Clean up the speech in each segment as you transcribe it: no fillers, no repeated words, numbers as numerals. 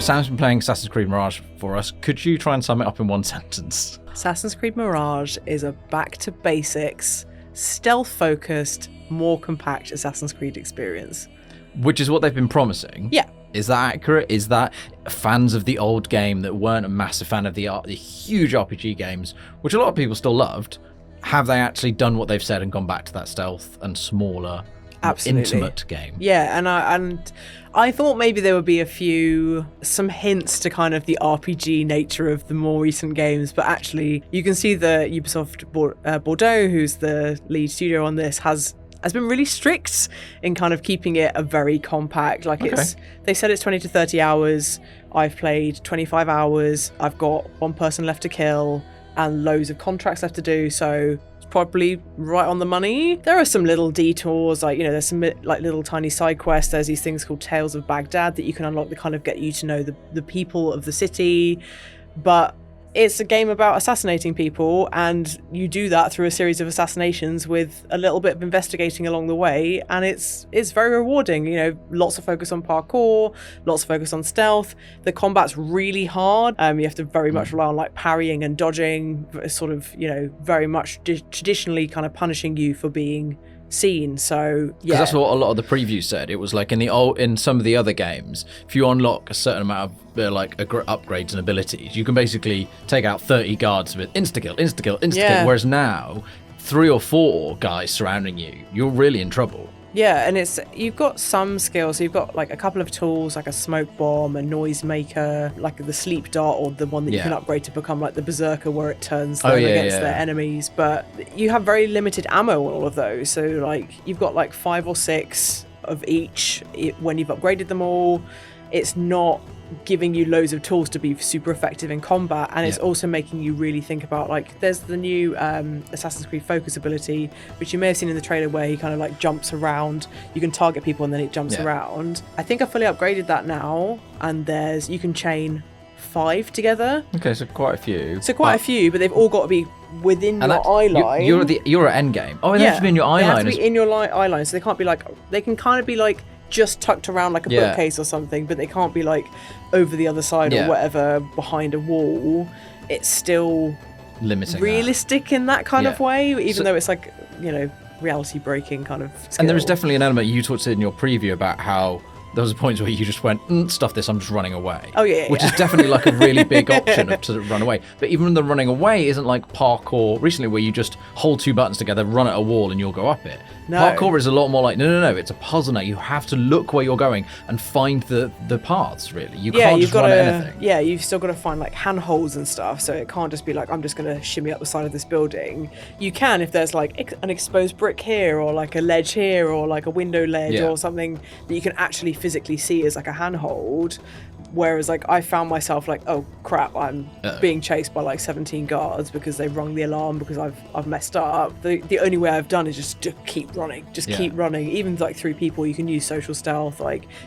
Sam's been playing Assassin's Creed Mirage for us. Could you try and sum it up in one sentence? Assassin's Creed Mirage is a back to basics, stealth-focused, more compact Assassin's Creed experience. Which is what they've been promising. Yeah. Is that accurate? Is that fans of the old game that weren't a massive fan of the huge RPG games, which a lot of people still loved, have they actually done what they've said and gone back to that stealth and smaller, intimate game? Yeah, and I thought maybe there would be some hints to kind of the RPG nature of the more recent games, but actually you can see the Ubisoft Bordeaux, who's the lead studio on this, has been really strict in kind of keeping it a very compact. They said it's 20 to 30 hours. I've played 25 hours. I've got one person left to kill and loads of contracts left to do. So it's probably right on the money. There are some little detours, there's some little tiny side quests. There's these things called Tales of Baghdad that you can unlock that kind of get you to know the people of the city. But it's a game about assassinating people, and you do that through a series of assassinations with a little bit of investigating along the way, and it's very rewarding. Lots of focus on parkour, lots of focus on stealth. The combat's really hard. You have to very much rely on parrying and dodging, sort of, very much traditionally kind of punishing you for being seen. So yeah, that's what a lot of the previews said. It was like in some of the other games, if you unlock a certain amount of upgrades and abilities, you can basically take out 30 guards with insta-kill, Yeah. whereas now 3 or 4 guys surrounding you, you're really in trouble. Yeah, and you've got some skills. So you've got a couple of tools, like a smoke bomb, a noise maker, like the sleep dart, or the one that you can upgrade to become like the berserker, where it turns them against their enemies. But you have very limited ammo on all of those. So you've got 5 or 6 of each when you've upgraded them all. It's not giving you loads of tools to be super effective in combat, and it's also making you really think about there's the new Assassin's Creed focus ability, which you may have seen in the trailer, where he kind of jumps around. You can target people and then it jumps around. I think I fully upgraded that now, and you can chain 5 together. Okay, so quite a few, but they've all got to be within your eye line. You're at end game. Oh, they have to be in your eye line. They have to be in your eye line, so they can't be they can kind of be just tucked around like a bookcase or something, but they can't be over the other side or whatever behind a wall. It's still limiting, realistic in that kind of way, even though it's reality breaking kind of skill. And there is definitely an element, you talked in your preview about how there was a point where you just went, stuff this, I'm just running away. Oh, yeah. Which is definitely a really big option to run away. But even the running away isn't like parkour recently, where you just hold 2 buttons together, run at a wall, and you'll go up it. No. Parkour is a lot more no, it's a puzzle now. You have to look where you're going and find the paths, really. You can't just run at anything. Yeah, you've still got to find handholds and stuff, so it can't just be I'm just going to shimmy up the side of this building. You can if there's an exposed brick here, or a ledge here, or a window ledge, or something that you can actually physically see as a handhold. Whereas I found myself oh crap, I'm being chased by 17 guards because they've rung the alarm because I've messed up. The only way I've done is just to keep running, keep running. Even through people, you can use social stealth,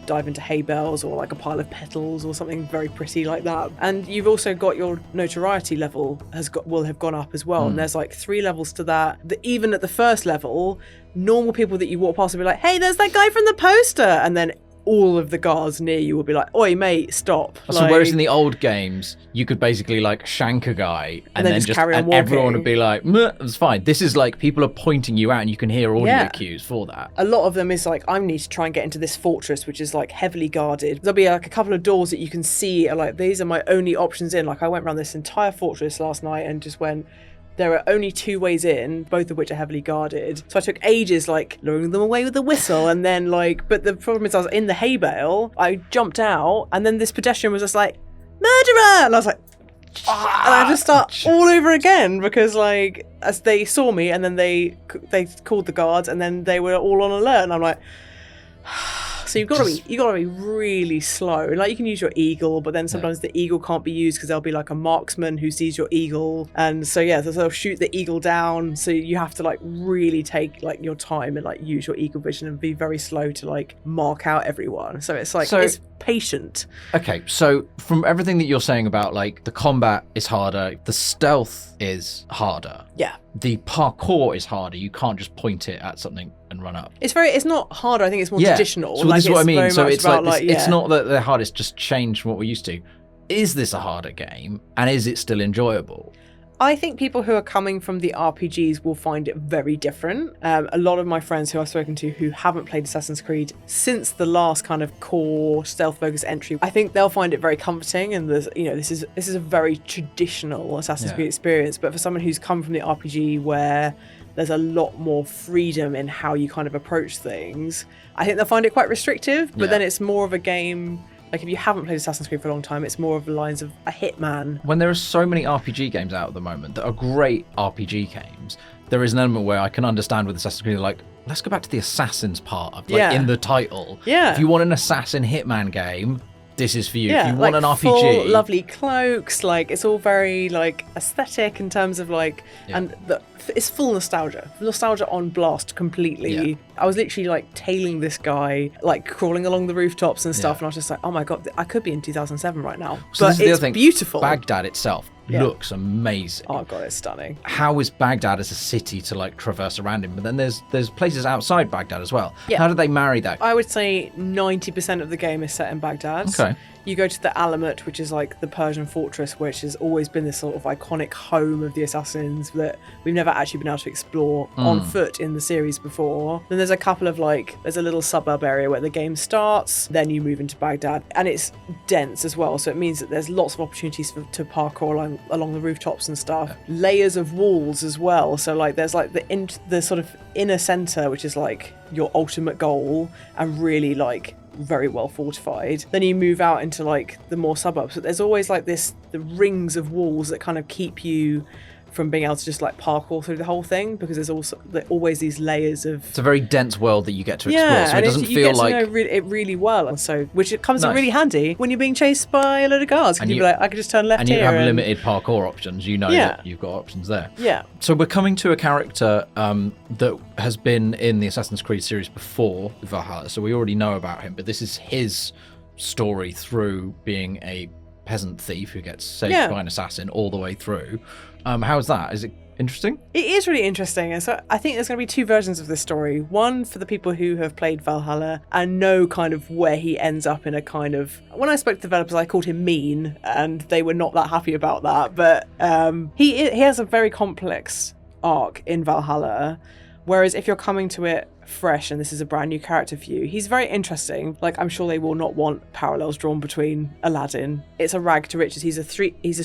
dive into hay bales or a pile of petals or something very pretty like that. And you've also got your notoriety level will have gone up as well. And there's 3 levels to that. Even at the first level, normal people that you walk past will be hey, there's that guy from the poster, and then all of the guards near you will be oi mate, stop. So whereas in the old games you could basically shank a guy and then just carry on walking, everyone would be it's fine. This is people are pointing you out and you can hear audio cues for that. A lot of them is I need to try and get into this fortress, which is heavily guarded. There'll be a couple of doors that you can see are these are my only options in. I went around this entire fortress last night and just went, there are only 2 ways in, both of which are heavily guarded. So I took ages, luring them away with a whistle, and then, but the problem is I was in the hay bale, I jumped out, and then this pedestrian was just murderer! And I was and I had to start all over again, because, as they saw me, and then they called the guards, and then they were all on alert, and I'm so you've got to be really slow. You can use your eagle, but then sometimes the eagle can't be used because there'll be a marksman who sees your eagle, and so they'll shoot the eagle down. So you have to really take your time and use your eagle vision and be very slow to mark out everyone. So it's it's patient. Okay, so from everything that you're saying about the combat is harder, the stealth is harder. Yeah. the parkour is harder. You can't just point it at something and run up. It's not harder. I think it's more traditional. So this is what I mean. So it's about, like it's not that they're hard. It's just changed from what we're used to. Is this a harder game, and is it still enjoyable? I think people who are coming from the RPGs will find it very different. A lot of my friends who I've spoken to who haven't played Assassin's Creed since the last kind of core stealth-focused entry, I think they'll find it very comforting. And there's, this is a very traditional Assassin's Creed experience. But for someone who's come from the RPG where there's a lot more freedom in how you kind of approach things, I think they'll find it quite restrictive. But then it's more of a game. Like, if you haven't played Assassin's Creed for a long time, it's more of the lines of a Hitman. When there are so many RPG games out at the moment that are great RPG games, there is an element where I can understand with Assassin's Creed, like, let's go back to the assassins part of, like, in the title. Yeah. If you want an assassin Hitman game, this is for you. If you want an RPG, full, lovely cloaks, like, it's all very, like, aesthetic in terms of, like, and it's full nostalgia on blast completely. I was literally like tailing this guy, like crawling along the rooftops and stuff, and I was just like, oh my god, I could be in 2007 right now. So but it's beautiful. Baghdad itself looks amazing. Oh god, it's stunning. How is Baghdad as a city to like traverse around in? But then there's places outside Baghdad as well. How do they marry that? I would say 90% of the game is set in Baghdad. Okay. You go to the Alamut, which is like the Persian fortress, which has always been this sort of iconic home of the assassins that we've never actually been able to explore on foot in the series before. Then there's a couple of there's a little suburb area where the game starts, then you move into Baghdad, and it's dense as well, so it means that there's lots of opportunities to parkour along the rooftops and stuff. Layers of walls as well, so like there's like the sort of inner center, which is like your ultimate goal and really like very well fortified. Then you move out into like the more suburbs, but there's always like the rings of walls that kind of keep you from being able to just like parkour through the whole thing, because there's always these layers of. It's a very dense world that you get to explore, so it doesn't feel like. You get to know it really well, and so which it comes in really handy when you're being chased by a load of guards. And you'd be like, I could just turn left and here. And you have limited parkour options. You know that you've got options there. Yeah. So we're coming to a character that has been in the Assassin's Creed series before Valhalla, so we already know about him. But this is his story through being a peasant thief who gets saved by an assassin all the way through. How's that? Is it interesting? It is really interesting. And so I think there's going to be two versions of this story. One for the people who have played Valhalla and know kind of where he ends up in a kind of... When I spoke to developers, I called him mean, and they were not that happy about that. But he has a very complex arc in Valhalla. Whereas if you're coming to it fresh and this is a brand new character for you, he's very interesting. Like, I'm sure they will not want parallels drawn between Aladdin. It's a rag to riches. He's a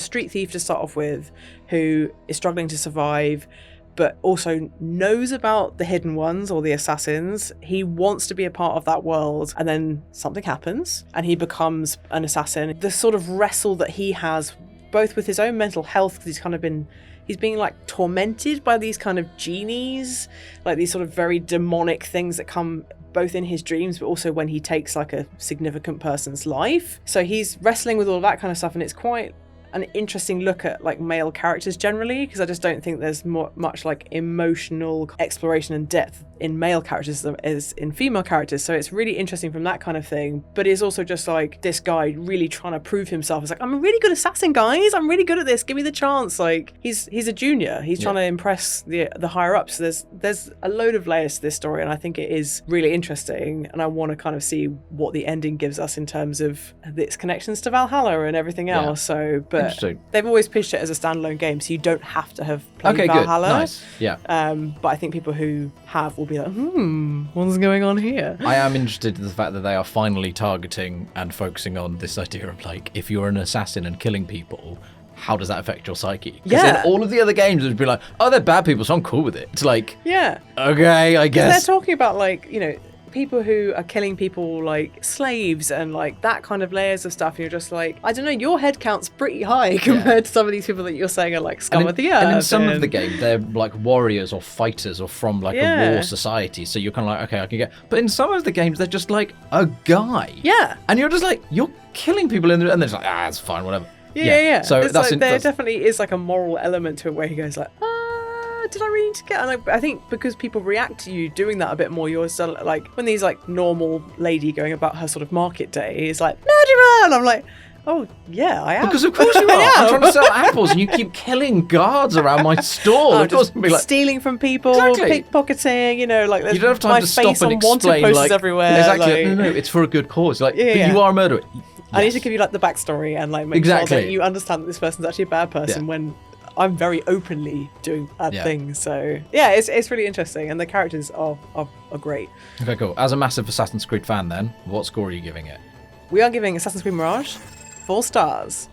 street thief to start off with who is struggling to survive, but also knows about the hidden ones or the assassins. He wants to be a part of that world, and then something happens and he becomes an assassin. The sort of wrestle that he has both with his own mental health, because he's being like tormented by these kind of genies, like these sort of very demonic things that come both in his dreams, but also when he takes like a significant person's life. So he's wrestling with all of that kind of stuff, and it's quite an interesting look at like male characters generally, because I just don't think there's much like emotional exploration and depth in male characters as in female characters. So it's really interesting from that kind of thing. But it's also just like this guy really trying to prove himself. It's like, I'm a really good assassin, guys. I'm really good at this. Give me the chance. Like he's a junior. He's trying to impress the higher ups. So there's a load of layers to this story, and I think it is really interesting. And I want to kind of see what the ending gives us in terms of its connections to Valhalla and everything else. So, but they've always pitched it as a standalone game, so you don't have to have played Valhalla. Good. Nice. Yeah. But I think people who have will be like, what's going on here? I am interested in the fact that they are finally targeting and focusing on this idea of like, if you're an assassin and killing people, how does that affect your psyche? Because in all of the other games, it would be like, oh, they're bad people, so I'm cool with it. It's like, okay, I guess. They're talking about like, people who are killing people like slaves and like that kind of layers of stuff, and you're just like, I don't know, your head count's pretty high compared to some of these people that you're saying are like scum of the earth. And in some of the game, they're like warriors or fighters or from like a war society, so you're kind of like, okay, I can get. But in some of the games, they're just like a guy. Yeah. And you're just like, you're killing people and they're just like, it's fine, whatever. Yeah. So that's like, there definitely is like a moral element to it where he goes like, did I really need to get? And I think because people react to you doing that a bit more, you're still like, when these like normal lady going about her sort of market day is like, murderer, and I'm like, Oh, yeah, I am. Because of course you are. I'm trying to sell apples and you keep killing guards around my stall. Oh, Of course, just be like, stealing from people, Exactly. pickpocketing, you know, like there's you don't have time my to face stop and on wanted explain. posters Like, everywhere. exactly. Like, No, it's for a good cause. Like, Yeah, but yeah. you are a murderer. I need Yes. to give you like the backstory and like make sure Exactly. that you understand that this person's actually a bad person when I'm very openly doing bad Yeah. things. So yeah, it's really interesting, and the characters are great. Okay, cool. As a massive Assassin's Creed fan, then, what score are you giving it? We are giving Assassin's Creed Mirage 4 stars.